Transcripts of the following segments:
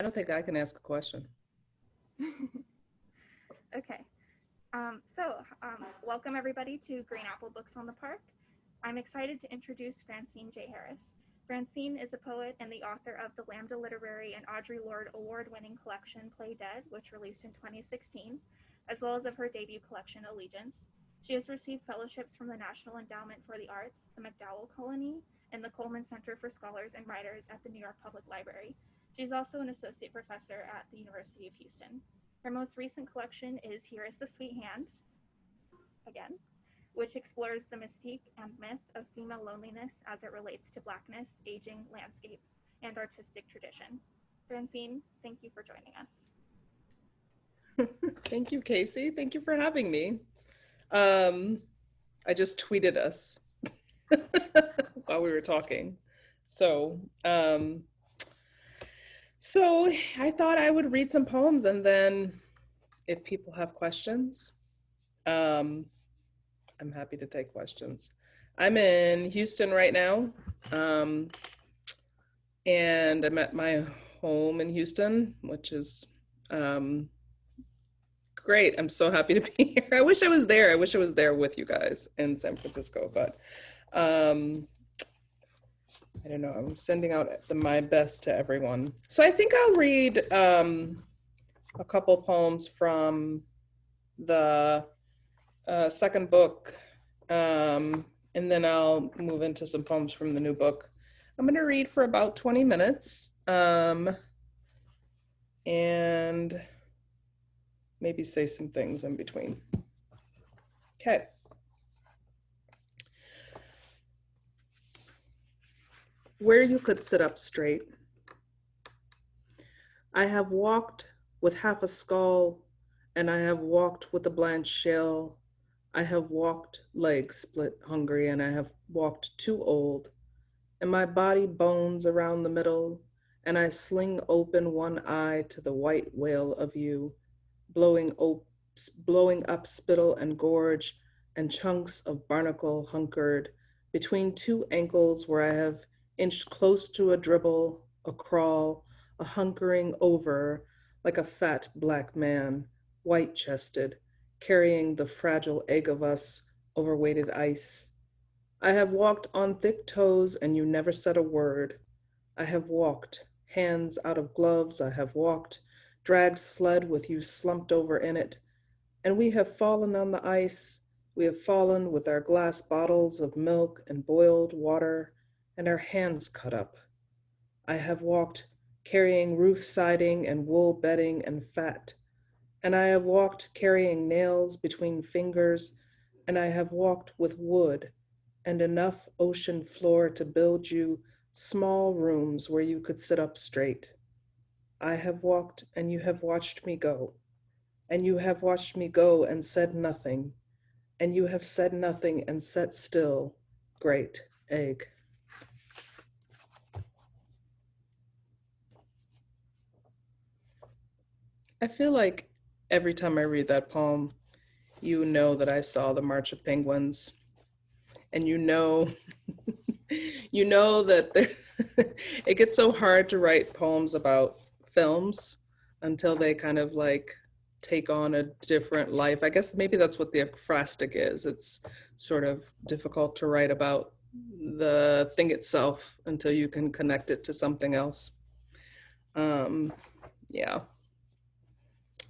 I don't think I can ask a question. Okay. Welcome everybody to Green Apple Books on the Park. I'm excited to introduce Francine J. Harris. Francine is a poet and the author of the Lambda Literary and Audre Lorde award-winning collection Play Dead, which released in 2016, as well as of her debut collection Allegiance. She has received fellowships from the National Endowment for the Arts, the MacDowell Colony, and the Coleman Center for Scholars and Writers at the New York Public Library. She's also an associate professor at the University of Houston. Her most recent collection is Here is the Sweet Hand, again, which explores the mystique and myth of female loneliness as it relates to Blackness, aging, landscape, and artistic tradition. Francine, thank you for joining us. Thank you, Casey. Thank you for having me. Um, I just tweeted us while we were talking. So, um, so I thought I would read some poems, and then if people have questions, um, I'm happy to take questions. I'm in Houston right now, um, and I'm at my home in Houston, which is great. I'm so happy to be here. I wish I was there. I wish I was there with you guys in San Francisco, but um, I don't know. I'm sending out my best to everyone. So I think I'll read a couple poems from the second book, and then I'll move into some poems from the new book. I'm going to read for about 20 minutes, and maybe say some things in between. Okay. Where you could sit up straight. I have walked with half a skull, and I have walked with a blanched shell. I have walked legs split hungry, and I have walked too old, and my body bones around the middle, and I sling open one eye to the white whale of you, blowing up spittle and gorge and chunks of barnacle hunkered between two ankles where I have inched close to a dribble, a crawl, a hunkering over like a fat black man, white chested, carrying the fragile egg of us over weighted ice. I have walked on thick toes and you never said a word. I have walked, hands out of gloves, I have walked, dragged sled with you slumped over in it, and we have fallen on the ice. We have fallen with our glass bottles of milk and boiled water and our hands cut up. I have walked carrying roof siding and wool bedding and fat, and I have walked carrying nails between fingers, and I have walked with wood and enough ocean floor to build you small rooms where you could sit up straight. I have walked and you have watched me go, and you have watched me go and said nothing, and you have said nothing and sat still, great egg. I feel like every time I read that poem, you know that I saw the March of Penguins, and you know, you know that there, it gets so hard to write poems about films until they kind of like take on a different life. I guess maybe that's what the ekphrastic is. It's sort of difficult to write about the thing itself until you can connect it to something else. Um, yeah.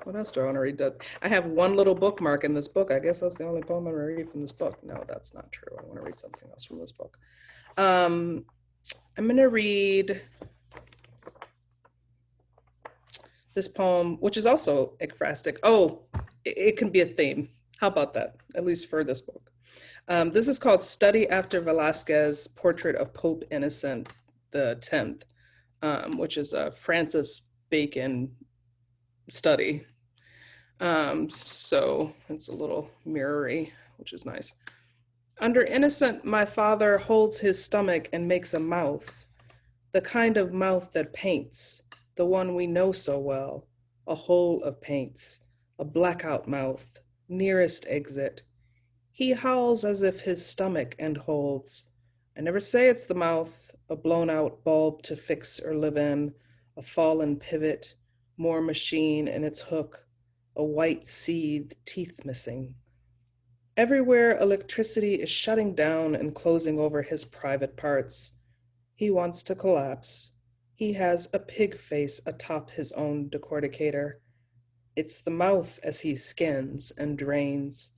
What else do I want to read? I have one little bookmark in this book. I guess that's the only poem I'm going to read from this book. No, that's not true. I want to read something else from this book. I'm going to read this poem, which is also ekphrastic. Oh, it can be a theme. How about that? At least for this book. This is called Study After Velasquez, Portrait of Pope Innocent the 10th, which is a Francis Bacon study. So it's a little mirrory, which is nice. Under Innocent, my father holds his stomach and makes a mouth, the kind of mouth that paints, the one we know so well, a hole of paints, a blackout mouth, nearest exit. He howls as if his stomach and holds. I never say it's the mouth, a blown out bulb to fix or live in, a fallen pivot, more machine in its hook, a white seed, teeth missing. Everywhere electricity is shutting down and closing over his private parts. He wants to collapse. He has a pig face atop his own decorticator. It's the mouth as he skins and drains.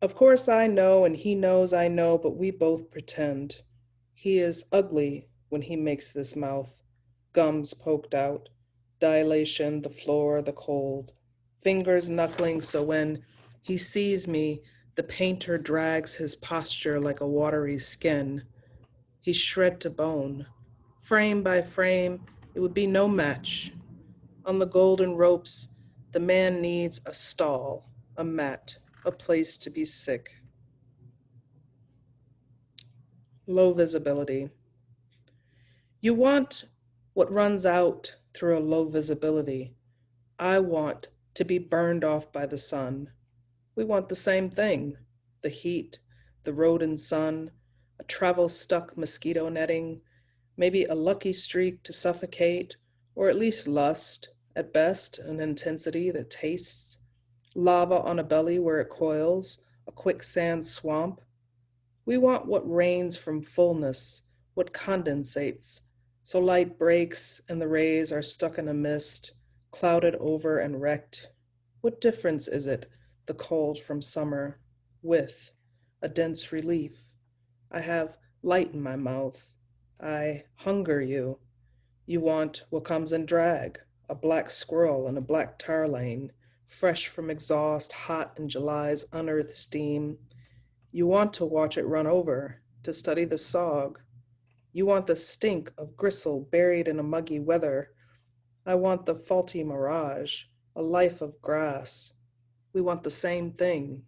Of course I know and he knows I know, but we both pretend. He is ugly when he makes this mouth. Gums poked out, dilation, the floor, the cold. Fingers knuckling so when he sees me, the painter drags his posture like a watery skin. He shred to bone. Frame by frame, it would be no match. On the golden ropes, the man needs a stall, a mat, a place to be sick. Low visibility. You want what runs out through a low visibility. I want to be burned off by the sun. We want the same thing, the heat, the road and sun, a travel stuck mosquito netting, maybe a lucky streak to suffocate, or at least lust, at best an intensity that tastes, lava on a belly where it coils, a quicksand swamp. We want what rains from fullness, what condensates, so light breaks and the rays are stuck in a mist, clouded over and wrecked. What difference is it, the cold from summer, with a dense relief? I have light in my mouth. I hunger you. You want what comes in drag, a black squirrel in a black tar lane, fresh from exhaust, hot in July's unearthed steam. You want to watch it run over, to study the sog. You want the stink of gristle buried in a muggy weather. I want the faulty mirage, a life of grass. We want the same thing.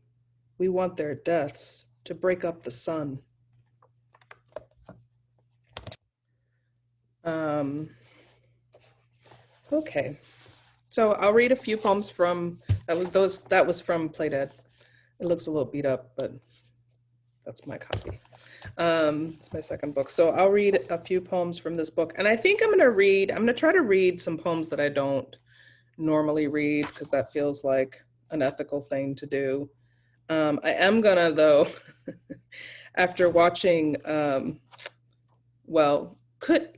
We want their deaths to break up the sun. Okay, so I'll read a few poems from that was from Play Dead. It looks a little beat up, but that's my copy. It's my second book. So I'll read a few poems from this book. And I think I'm gonna try to read some poems that I don't normally read because that feels like an ethical thing to do. I am gonna though, after watching,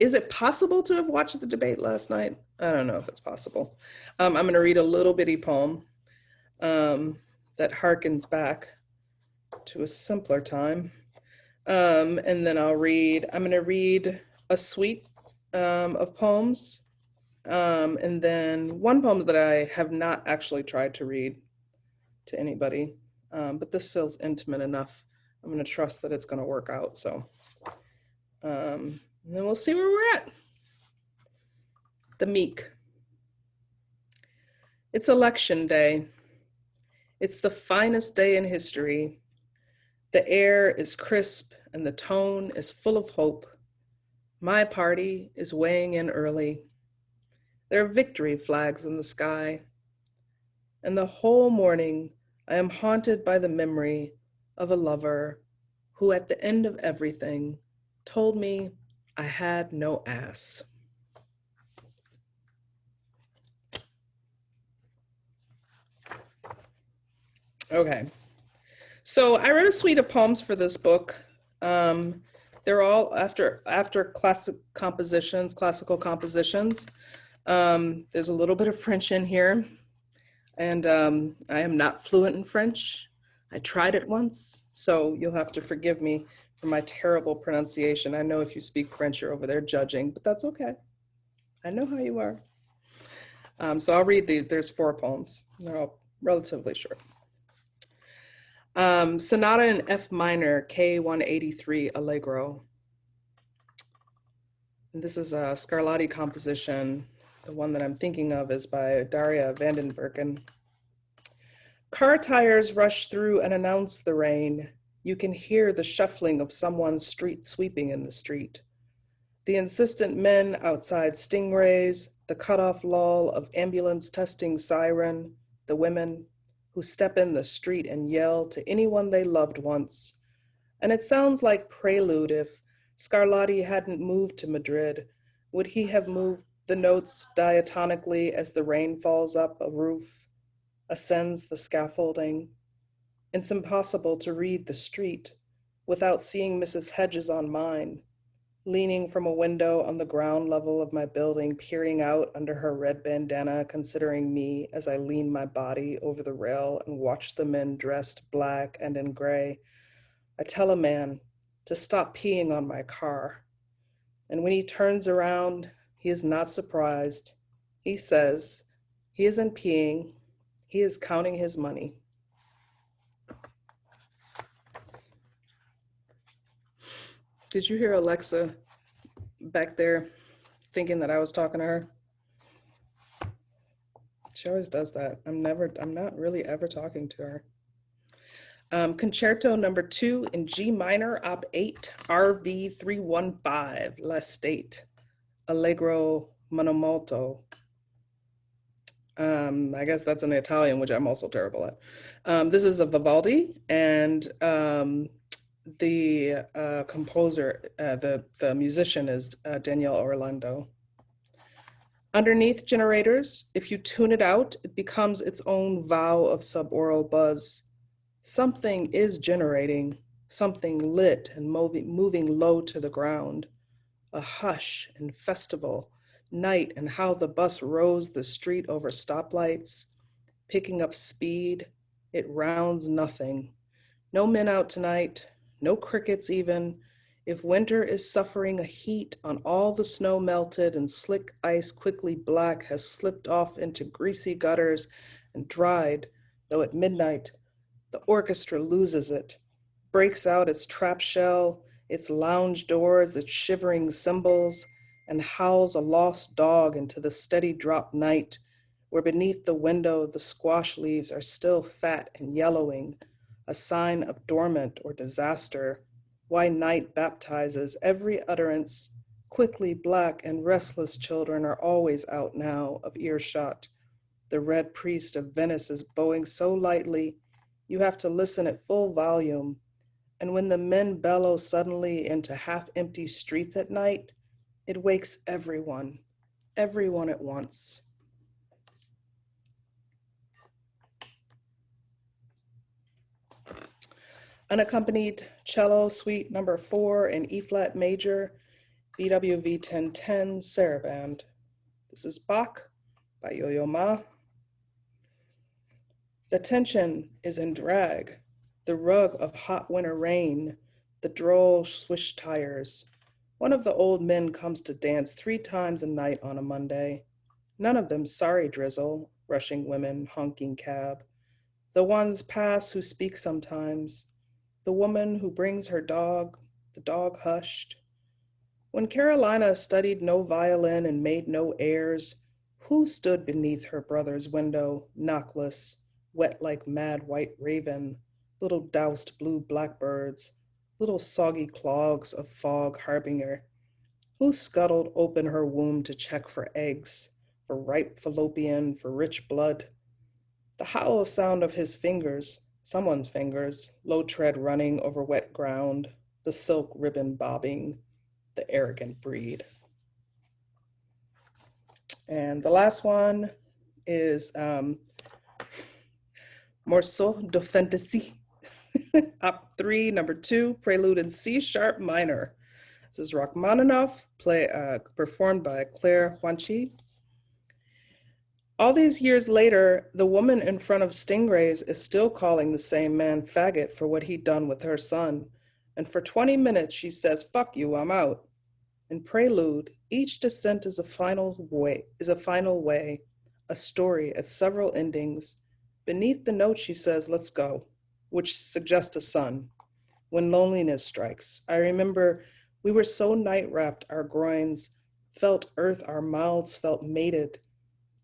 is it possible to have watched the debate last night? I don't know if it's possible. I'm gonna read a little bitty poem that harkens back to a simpler time. And then I'm gonna read a suite of poems. And then one poem that I have not actually tried to read to anybody, but this feels intimate enough. I'm gonna trust that it's gonna work out, so. And then we'll see where we're at. The Meek. It's election day. It's the finest day in history. The air is crisp and the tone is full of hope. My party is weighing in early. There are victory flags in the sky. And the whole morning, I am haunted by the memory of a lover who, at the end of everything, told me I had no ass. Okay. So I wrote a suite of poems for this book. They're all after classical compositions. There's a little bit of French in here, and I am not fluent in French. I tried it once, so you'll have to forgive me for my terrible pronunciation. I know if you speak French, you're over there judging, but that's okay. I know how you are. So I'll read these. There's 4 poems. They're all relatively short. Sonata in F minor, K183, Allegro. And this is a Scarlatti composition. The one that I'm thinking of is by Daria Vandenbergen. Car tires rush through and announce the rain. You can hear the shuffling of someone's street sweeping in the street. The insistent men outside stingrays, the cutoff lull of ambulance testing siren, the women who step in the street and yell to anyone they loved once. And it sounds like prelude. If Scarlatti hadn't moved to Madrid, would he have moved The notes diatonically as the rain falls up a roof, ascends the scaffolding. It's impossible to read the street without seeing Mrs. Hedges on mine, leaning from a window on the ground level of my building, peering out under her red bandana, considering me as I lean my body over the rail and watch the men dressed black and in gray. I tell a man to stop peeing on my car. And when he turns around, he is not surprised. He says he isn't peeing, he is counting his money. Did you hear Alexa back there thinking that I was talking to her? She always does that. I'm not really ever talking to her. Concerto number 2 in G minor, op 8, RV 315, L'Estate, Allegro Monomolto. I guess that's in Italian, which I'm also terrible at. This is a Vivaldi, and the composer, the musician is Danielle Orlando. Underneath generators, if you tune it out, it becomes its own vow of suboral buzz. Something is generating, something lit and moving low to the ground. A hush and festival, night, and how the bus rose the street over stoplights, picking up speed. It rounds nothing. No men out tonight, no crickets even. If winter is suffering a heat on all the snow melted and slick ice quickly black has slipped off into greasy gutters and dried, though at midnight the orchestra loses it, breaks out its trap shell, its lounge doors, its shivering cymbals, and howls a lost dog into the steady drop night, where beneath the window the squash leaves are still fat and yellowing, a sign of dormant or disaster. Why night baptizes every utterance. Quickly black and restless children are always out now of earshot. The red priest of Venice is bowing so lightly, you have to listen at full volume. And when the men bellow suddenly into half-empty streets at night, it wakes everyone at once. Unaccompanied cello suite number 4 in E-flat major, BWV 1010 Saraband. This is Bach by Yo-Yo Ma. The tension is in drag, the rug of hot winter rain, the droll swish tires. One of the old men comes to dance 3 times a night on a Monday. None of them sorry drizzle, rushing women, honking cab. The ones pass who speak sometimes. The woman who brings her dog, the dog hushed. When Carolina studied no violin and made no airs, who stood beneath her brother's window, knockless, wet like mad white raven, little doused blue blackbirds, little soggy clogs of fog harbinger? Who scuttled open her womb to check for eggs, for ripe fallopian, for rich blood? The hollow sound of his fingers, someone's fingers, low tread running over wet ground, the silk ribbon bobbing, the arrogant breed. And the last one is Morceau de Fantaisie, Op 3, number 2, Prelude in C sharp minor. This is Rachmaninoff, performed by Claire Huanchi. All these years later, the woman in front of Stingrays is still calling the same man faggot for what he'd done with her son. And for 20 minutes, she says, "Fuck you, I'm out." In Prelude, each descent is a final way, a story at several endings. Beneath the note, she says, "Let's go," which suggests a son. When loneliness strikes, I remember we were so night-wrapped our groins felt earth, our mouths felt mated.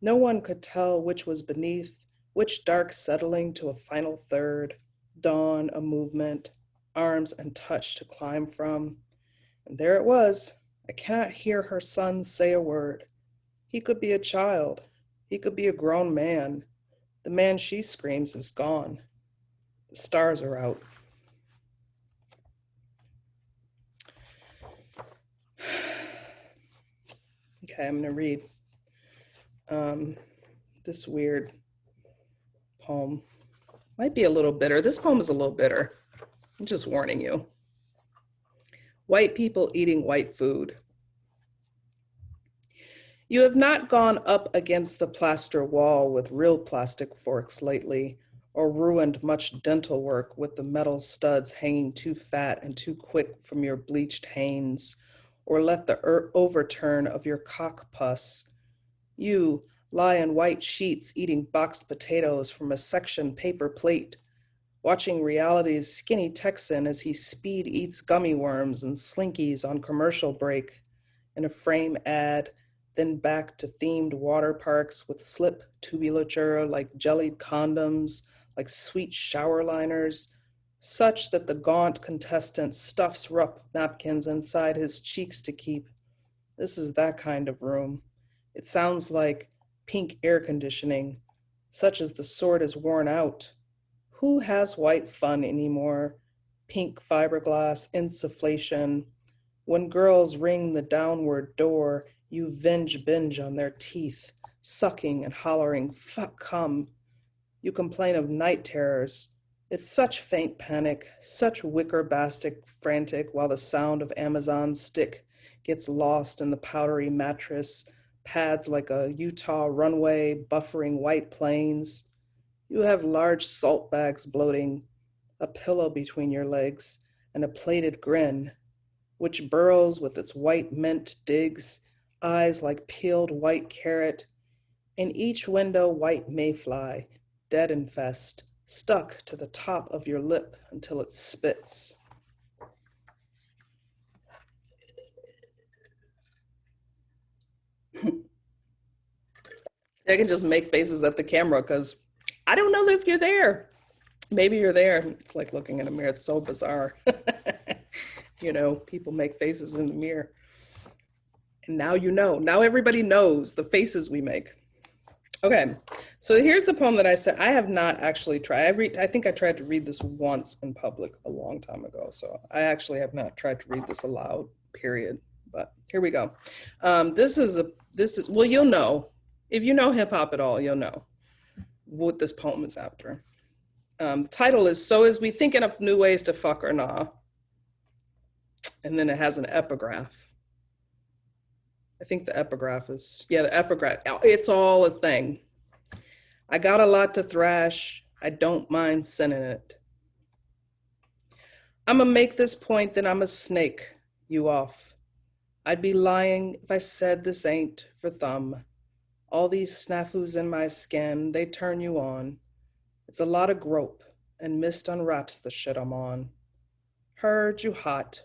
No one could tell which was beneath, which dark settling to a final third, dawn, a movement, arms and touch to climb from. And there it was. I cannot hear her son say a word. He could be a child. He could be a grown man. The man she screams is gone. The stars are out. Okay, I'm gonna read um, this weird poem. Might be a little bitter. This poem is a little bitter. I'm just warning you. White people eating white food. You have not gone up against the plaster wall with real plastic forks lately, or ruined much dental work with the metal studs hanging too fat and too quick from your bleached Hanes, or let the overturn of your cock pus. You lie in white sheets eating boxed potatoes from a section paper plate, watching reality's skinny Texan as he speed eats gummy worms and slinkies on commercial break in a frame ad, then back to themed water parks with slip tubulature like jellied condoms, like sweet shower liners, such that the gaunt contestant stuffs rough napkins inside his cheeks to keep. This is that kind of room. It sounds like pink air conditioning, such as the sort is worn out. Who has white fun anymore? Pink fiberglass insufflation. When girls ring the downward door, you binge on their teeth, sucking and hollering, fuck, come. You complain of night terrors. It's such faint panic, such wicker bastic frantic while the sound of Amazon's stick gets lost in the powdery mattress, pads like a Utah runway, buffering white plains. You have large salt bags bloating, a pillow between your legs, and a plated grin, which burrows with its white mint digs, eyes like peeled white carrot, in each window white mayfly, dead infest, stuck to the top of your lip until it spits. I can just make faces at the camera because I don't know if you're there. Maybe you're there. It's like looking in a mirror. It's so bizarre. People make faces in the mirror. And now you know. Now everybody knows the faces we make. Okay, so here's the poem that I said I have not actually tried. I think I tried to read this once in public a long time ago. So I actually have not tried to read this aloud, period. But here we go. Well, you'll know. If you know hip hop at all, you'll know what this poem is after. The title is So Is We Thinking of New Ways to Fuck or Nah? And then it has an epigraph. I think the epigraph is, yeah, the epigraph. It's all a thing. I got a lot to thrash. I don't mind sending it. I'ma make this point that I'm a snake, you off. I'd be lying if I said this ain't for thumb. All these snafus in my skin, they turn you on. It's a lot of grope, and mist unwraps the shit I'm on. Heard you hot,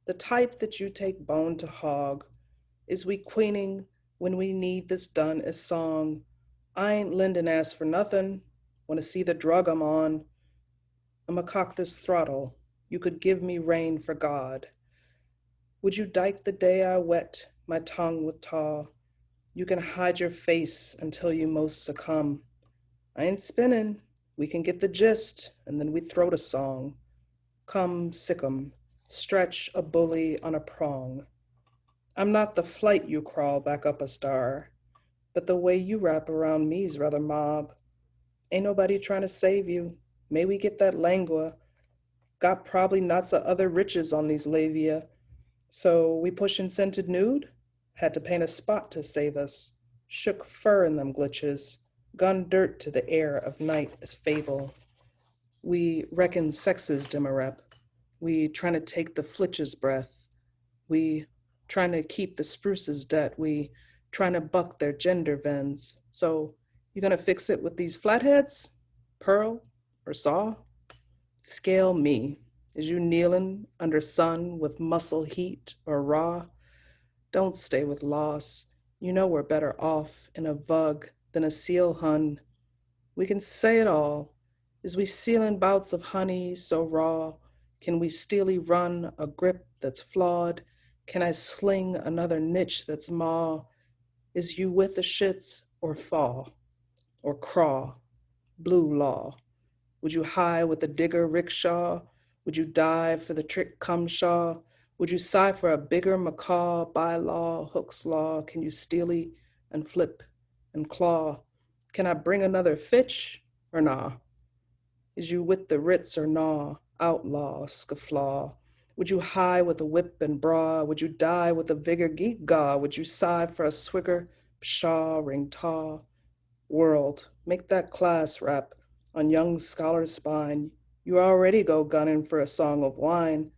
the type that you take bone to hog. Is we queening when we need this done as song. I ain't lending ass for nothing. Wanna see the drug I'm on. I'ma cock this throttle. You could give me rain for God. Would you dike the day I wet my tongue with tar? You can hide your face until you most succumb. I ain't spinning. We can get the gist, and then we throat a song. Come, sick 'em. Stretch a bully on a prong. I'm not the flight you crawl back up a star, but the way you wrap around me's rather mob. Ain't nobody trying to save you. May we get that langua. Got probably lots of other riches on these labia. So we pushin' scented nude? Had to paint a spot to save us. Shook fur in them glitches. Gun dirt to the air of night as fable. We reckon sexes dimmerep. We trying to take the flitch's breath. We trying to keep the spruces dead. We trying to buck their gender vens. So you gonna fix it with these flatheads? Pearl or saw? Scale me. Is you kneeling under sun with muscle heat or raw? Don't stay with loss. You know we're better off in a vug than a seal hun. We can say it all. Is we sealing bouts of honey so raw? Can we steely run a grip that's flawed? Can I sling another niche that's maw? Is you with the shits or fall? Or craw? Blue law. Would you high with a digger rickshaw? Would you dive for the trick cumshaw? Would you sigh for a bigger macaw, by law, Hook's law? Can you steely and flip and claw? Can I bring another Fitch or nah? Is you with the writs or gnaw, outlaw, scofflaw? Would you hie with a whip and bra? Would you die with a vigor geek gaw? Would you sigh for a swigger, pshaw, ring taw? World, make that class rap on young scholar's spine. You already go gunning for a song of wine.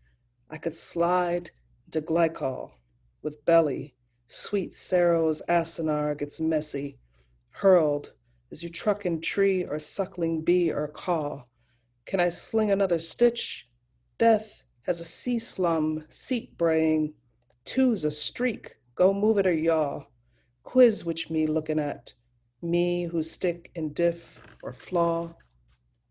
I could slide into glycol with belly. Sweet Sarrow's asinine gets messy, hurled as you truck in tree or suckling bee or caw. Can I sling another stitch? Death has a sea slum, seat braying. Two's a streak, go move it or yaw. Quiz which me looking at, me who stick in diff or flaw.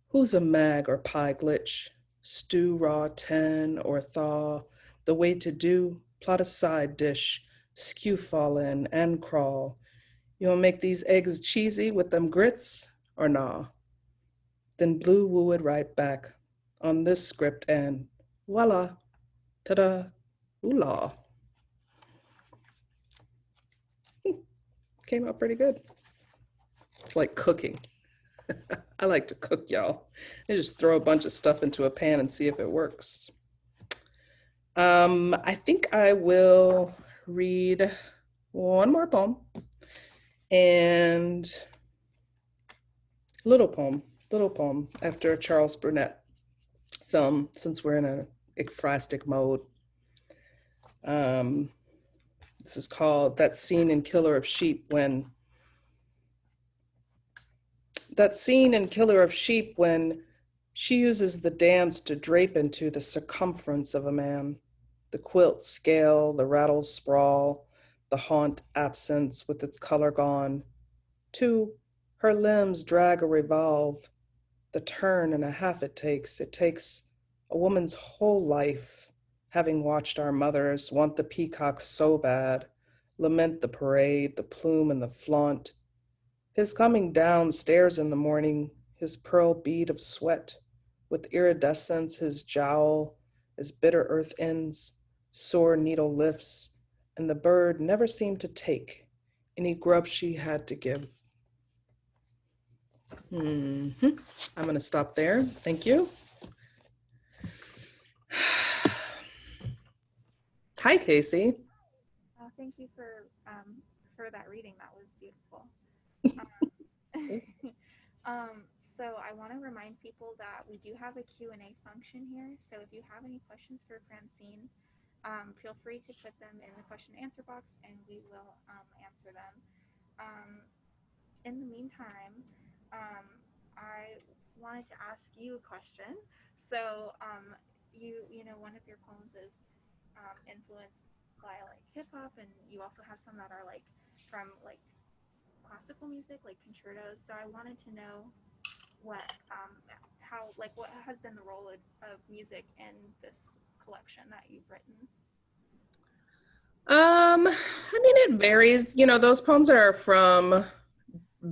Who's a mag or pie glitch? Stew raw ten or thaw. The way to do, plot a side dish, skew fall in and crawl. You wanna make these eggs cheesy with them grits or nah? Then blue woo it right back on this script and voila, ta-da, ooh-la. Came out pretty good. It's like cooking. I like to cook, y'all. I just throw a bunch of stuff into a pan and see if it works. I think I will read one more poem and little poem after a Charles Burnett film, since we're in a ekphrastic mode. This is called That Scene in Killer of Sheep when she uses the dance to drape into the circumference of a man, the quilt scale, the rattle sprawl, the haunt absence with its color gone. 2, her limbs drag a revolve, the turn and a half it takes. It takes a woman's whole life, having watched our mothers want the peacock so bad, lament the parade, the plume and the flaunt. His coming down stairs in the morning, his pearl bead of sweat, with iridescence his jowl, as bitter earth ends, sore needle lifts, and the bird never seemed to take any grub she had to give. I'm gonna stop there. Thank you. Hi, Casey. Thank you for that reading. That was beautiful. So I want to remind people that we do have a Q&A function here. So if you have any questions for Francine, feel free to put them in the question and answer box and we will answer them. Um, in the meantime, I wanted to ask you a question. So one of your poems is influenced by like hip hop, and you also have some that are like from like classical music, like concertos. So I wanted to know what what has been the role of music in this collection that you've written. I mean, it varies. Those poems are from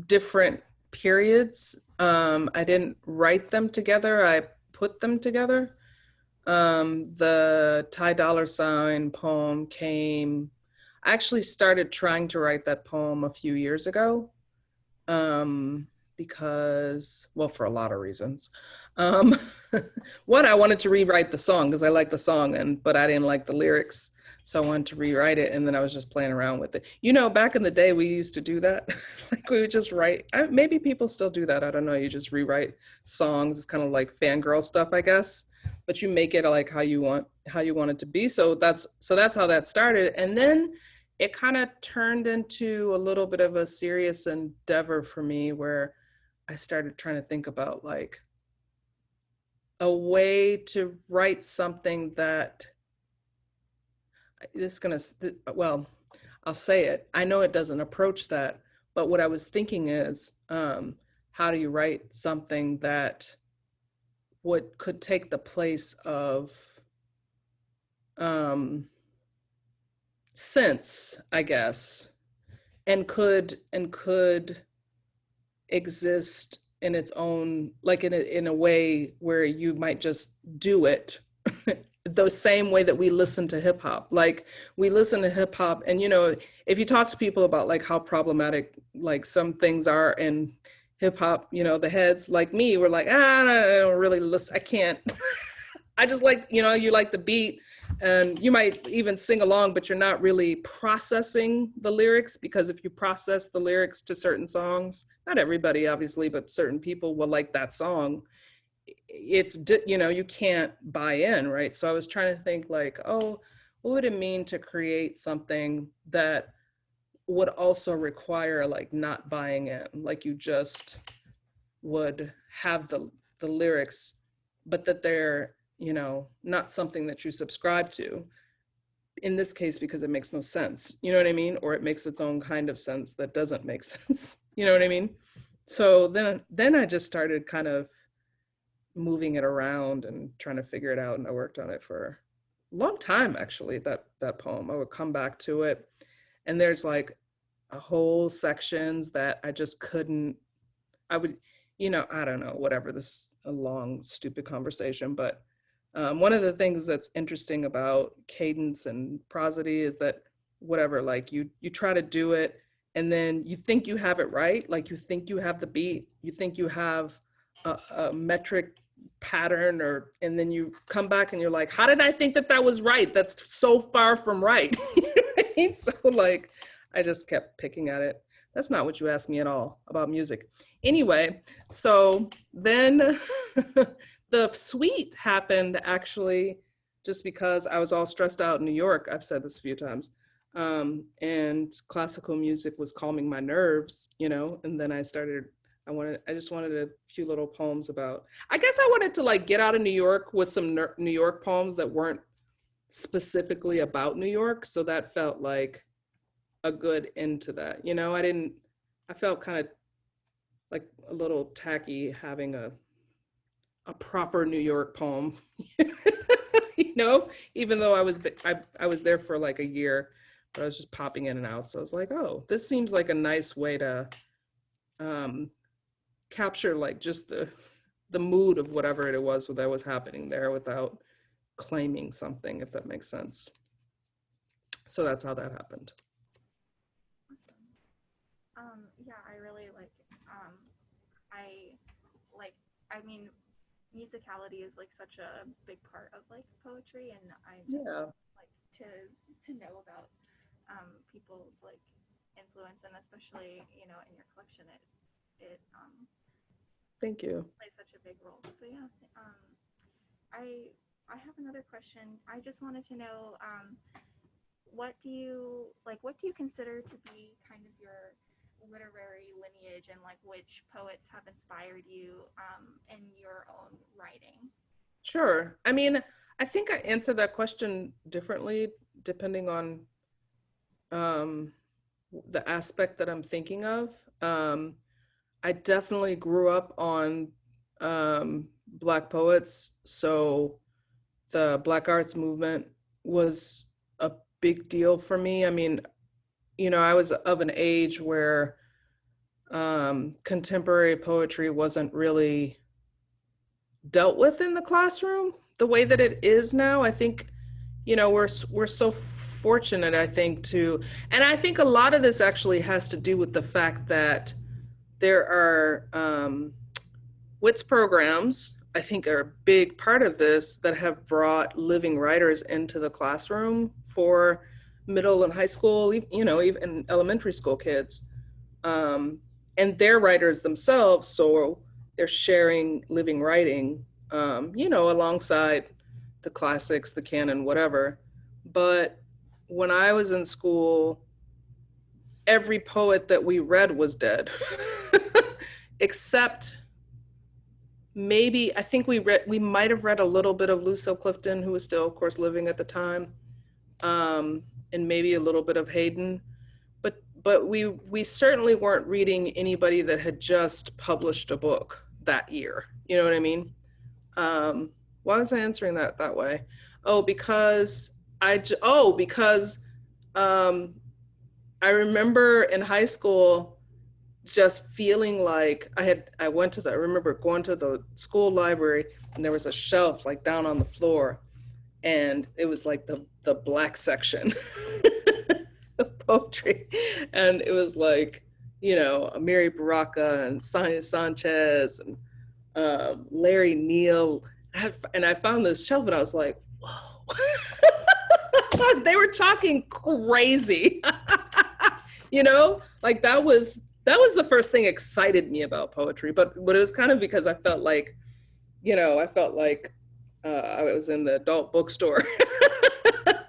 different periods. I didn't write them together, I put them together. The Ty Dollar Sign poem I actually started trying to write that poem a few years ago. Because, well, for a lot of reasons. Um, One, I wanted to rewrite the song because I like the song, but I didn't like the lyrics. So I wanted to rewrite it, and then I was just playing around with it. Back in the day, we used to do that. Like we would just write. Maybe people still do that. I don't know. You just rewrite songs. It's kind of like fangirl stuff, I guess. But you make it like how you want it to be. So that's how that started, and then it kind of turned into a little bit of a serious endeavor for me, where I started trying to think about like a way to write something that this is gonna, well, I'll say it. I know it doesn't approach that, but what I was thinking is, how do you write something that could take the place of sense, I guess, and could exist in its own, like in a way where you might just do it the same way that we listen to hip hop. Like we listen to hip hop, and you know, if you talk to people about like how problematic like some things are in hip hop, you know, the heads like me were like, ah, I don't really listen. I can't. I just like, you know, you like the beat and you might even sing along, but you're not really processing the lyrics, because if you process the lyrics to certain songs, not everybody obviously, but certain people will like that song. It's, you know, you can't buy in, right? So I was trying to think like, oh, what would it mean to create something that would also require like not buying in, like you just would have the lyrics, but that they're, you know, not something that you subscribe to. In this case, because it makes no sense, you know what I mean? Or it makes its own kind of sense that doesn't make sense, you know what I mean? So then I just started kind of moving it around and trying to figure it out, and I worked on it for a long time actually. That poem, I would come back to it, and there's like a whole sections that I just couldn't, I would, you know, I don't know, whatever, this is a long, stupid conversation, but one of the things that's interesting about cadence and prosody is that whatever, like you try to do it and then you think you have it right, like you think you have the beat, you think you have a metric pattern, or and then you come back and you're like, how did I think that that was right? That's so far from right. You know what I mean? So like, I just kept picking at it. That's not what you asked me at all about music. Anyway, so then the suite happened actually just because I was all stressed out in New York. I've said this a few times. And classical music was calming my nerves, you know, and then I just wanted a few little poems about, I guess I wanted to like get out of New York with some New York poems that weren't specifically about New York. So that felt like a good end to that. You know, I felt kind of like a little tacky having a proper New York poem, you know, even though I was there for like a year, but I was just popping in and out. So I was like, oh, this seems like a nice way to um, capture like just the mood of whatever it was that was happening there without claiming something, if that makes sense. So that's how that happened. Awesome. Yeah, I really I like, I mean, musicality is like such a big part of like poetry, and I just Yeah, like to know about people's like influence, and especially, you know, in your collection, it thank you. plays such a big role. So yeah, I I have another question. I just wanted to know, what do you like? What do you consider to be kind of your literary lineage, and like which poets have inspired you in your own writing? Sure. I mean, I think I answer that question differently depending on um, the aspect that I'm thinking of. Um, I definitely grew up on Black poets, so the Black arts movement was a big deal for me. I mean, you know, I was of an age where contemporary poetry wasn't really dealt with in the classroom the way that it is now. I think, you know, we're so fortunate, I think, to, and I think a lot of this actually has to do with the fact that there are WITS programs, I think, are a big part of this, that have brought living writers into the classroom for middle and high school, you know, even elementary school kids. Um, and they're writers themselves, so they're sharing living writing, you know, alongside the classics, the canon, whatever. But when I was in school, every poet that we read was dead, except maybe, I think we might have read a little bit of Lucille Clifton, who was still, of course, living at the time, and maybe a little bit of Hayden. But we certainly weren't reading anybody that had just published a book that year. You know what I mean? Why was I answering that way? Oh, because because um, I remember in high school just feeling like I remember going to the school library, and there was a shelf like down on the floor, and it was like the black section of poetry, and it was like, you know, Amiri Baraka and Sonia Sanchez and Larry Neal. And I found this shelf and I was like, whoa. They were talking crazy. You know, like that was the first thing excited me about poetry, but it was kind of because I felt like, you know, I felt like I was in the adult bookstore.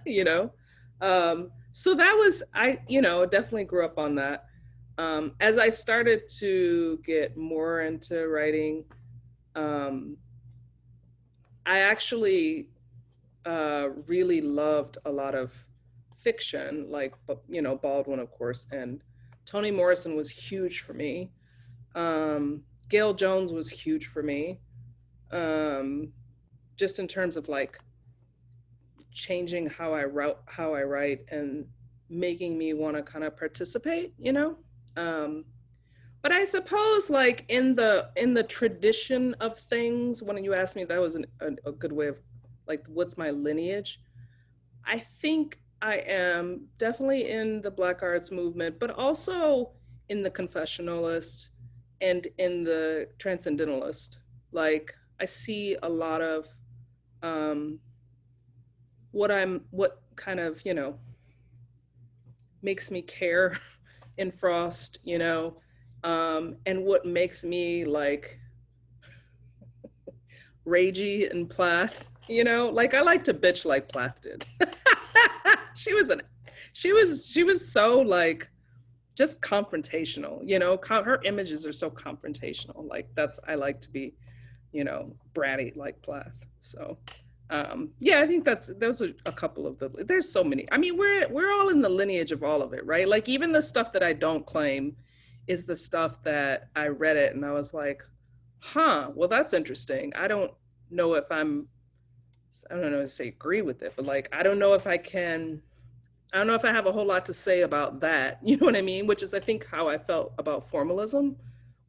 You know, so that was, I, you know, definitely grew up on that. As I started to get more into writing, um, I actually really loved a lot of fiction, like, you know, Baldwin, of course, and Toni Morrison was huge for me. Gail Jones was huge for me, um, just in terms of like changing how I write, and making me want to kind of participate, you know. Um, but I suppose, like, in the tradition of things, when you asked me, that was a good way of, like, what's my lineage? I think I am definitely in the Black arts movement, but also in the confessionalist and in the transcendentalist. Like, I see a lot of um, what kind of, you know, makes me care in Frost, you know, and what makes me like ragey and Plath, you know, like I like to bitch like Plath did. she was an she was so like just confrontational, you know. Her images are so confrontational. Like, that's, I like to be, you know, bratty like Plath. So yeah, I think that's, those are a couple of the, there's so many. I mean, we're all in the lineage of all of it, right? Like, even the stuff that I don't claim is the stuff that I read it and I was like, huh, well, that's interesting. I don't know if I don't know to say agree with it, but like, I don't know if I can, I don't know if I have a whole lot to say about that. You know what I mean? Which is, I think, how I felt about formalism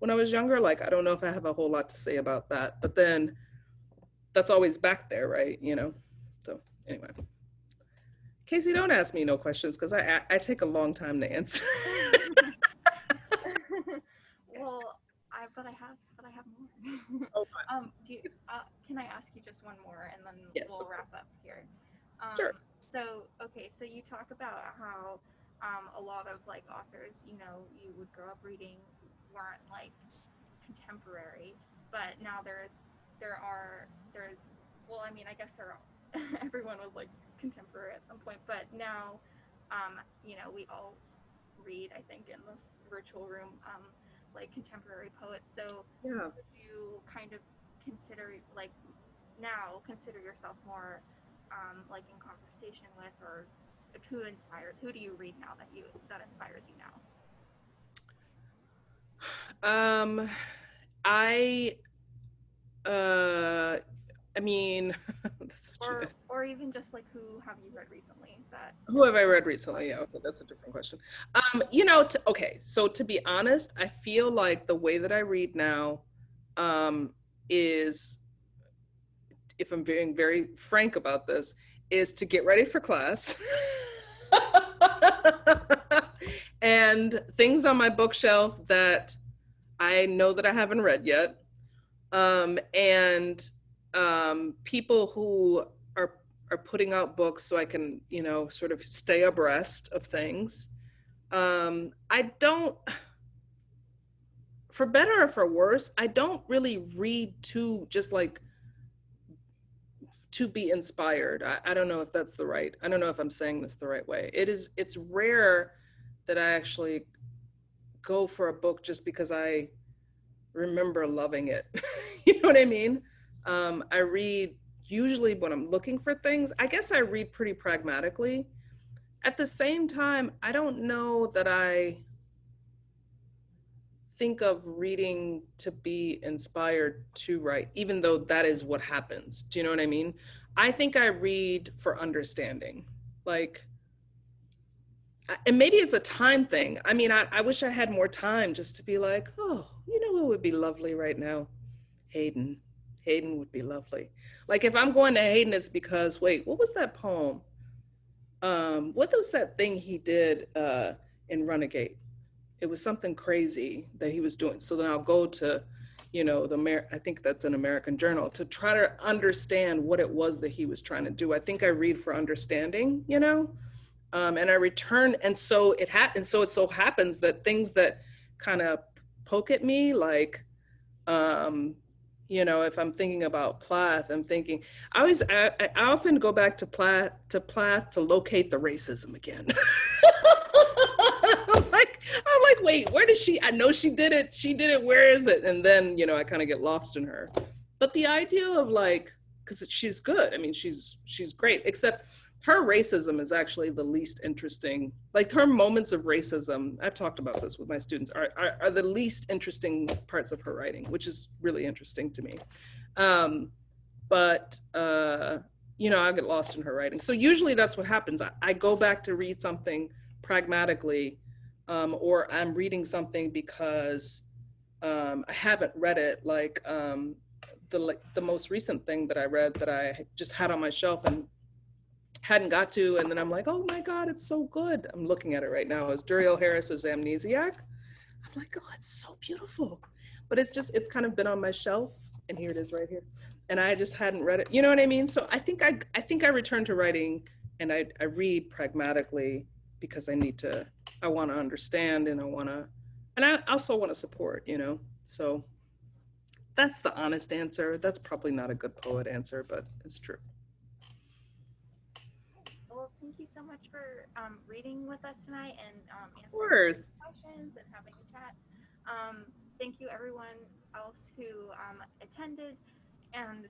when I was younger. Like, I don't know if I have a whole lot to say about that. But then that's always back there, right? You know? So anyway. Casey, don't ask me no questions because I take a long time to answer. Well, but I have more. Oh, Can I ask you just one more, and then yes, we'll of wrap course. up here? Sure. So okay, so you talk about how a lot of like authors, you know, you would grow up reading weren't like contemporary, but now there's well, I mean, I guess there are, everyone was like contemporary at some point, but now, you know, we all read, I think, in this virtual room, like contemporary poets. So Yeah. would you kind of consider like now consider yourself more like in conversation with, or who do you read now that inspires you now? Um, I uh, I mean, that's such a, Or even just like who have you read recently that who have I read inspired recently? Yeah, you? okay, that's a different question. You know, okay, so to be honest, I feel like the way that I read now, is, if I'm being very frank about this, is to get ready for class. And things on my bookshelf that I know that I haven't read yet. And people who are are putting out books so I can, you know, sort of stay abreast of things. I don't, for better or for worse, I don't really read to just like to be inspired. I don't know if that's the right, I don't know if I'm saying this the right way. It's rare that I actually go for a book just because I remember loving it. You know what I mean? I read usually when I'm looking for things. I guess I read pretty pragmatically. At the same time, I don't know that I think of reading to be inspired to write, even though that is what happens. Do you know what I mean? I think I read for understanding. Like, and maybe it's a time thing. I mean, I wish I had more time just to be like, oh, you know what would be lovely right now? Hayden. Hayden would be lovely. Like if I'm going to Hayden, it's because wait, what was that poem? What was that thing he did in Renegade? It was something crazy that he was doing. So then I'll go to, I think that's an American Journal to try to understand what it was that he was trying to do. I think I read for understanding, and I return, and so it so happens that things that kind of poke at me, like um, if I'm thinking about Plath, I'm thinking I often go back to Plath to locate the racism again. I'm like, wait, where did she? I know she did it. She did it. Where is it? And then I kind of get lost in her. But the idea of like, because she's good. I mean, she's great. Except her racism is actually the least interesting. Like her moments of racism, I've talked about this with my students, are the least interesting parts of her writing, which is really interesting to me. Um, but I get lost in her writing. So usually that's what happens. I go back to read something pragmatically, or I'm reading something because I haven't read it. Like the most recent thing that I read that I just had on my shelf and hadn't got to, and then I'm like, oh my god, it's so good. I'm looking at it right now. Is Duriel Harris's Amnesiac? I'm like, oh, it's so beautiful. But it's kind of been on my shelf, and here it is right here. And I just hadn't read it. You know what I mean? So I think I return to writing, and I read pragmatically because I want to understand, and I also want to support. So that's the honest answer. That's probably not a good poet answer, but it's true. Well, thank you so much for reading with us tonight and Of answering all course. the questions and having a chat. Thank you, everyone else who attended. And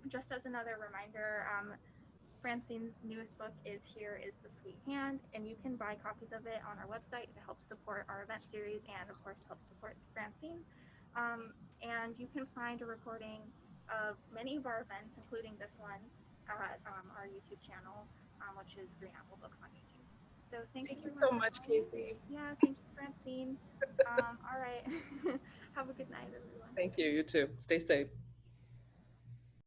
just as another reminder, Francine's newest book is Here is the Sweet Hand, and you can buy copies of it on our website. It helps support our event series and, of course, helps support Francine. And you can find a recording of many of our events, including this one, at our YouTube channel, which is Green Apple Books on YouTube. So thanks, Thank you everyone, so for much, coming. Casey. Yeah, thank you, Francine. All right. Have a good night, everyone. Thank you. You too. Stay safe.